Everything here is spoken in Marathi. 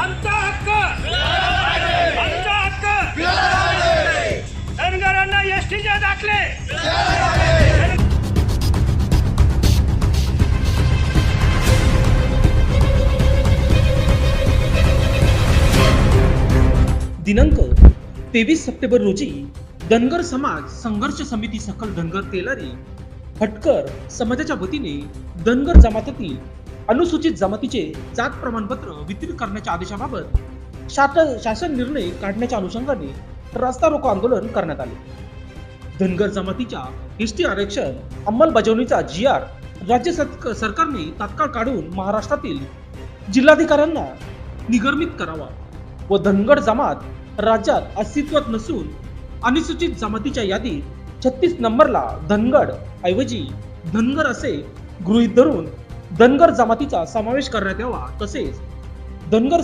आमचा हक्क आमचा हक्क धनगरांना एसटीचे दाखले दिनांक 23 सप्टेंबर रोजी धनगर समाज संघर्ष समिती सकल धनगर तेलारी हटकर समाजाच्या वतीने धनगर जमातीतील अनुसूचित जमातीचे जात प्रमाणपत्र वितरित करण्याच्या आदेशाबाबत शासन निर्णय काढण्याच्या अनुषंगाने रास्ता रोको आंदोलन करण्यात आले. धनगर जमातीच्या एसटी आरक्षण अंमलबजावणीचा GR राज्य सरकारने तात्काळ काढून महाराष्ट्रातील जिल्हाधिकाऱ्यांना निर्गमित करावा व धनगर जमात राज्यात अस्तित्वात नसून अनुसूचित जमातीच्या यादीत 36 नंबरला धनगड ऐवजी धनगर असे गृहीत धरून धनगर जमातीचा समावेश करण्यात यावा. तसेच धनगर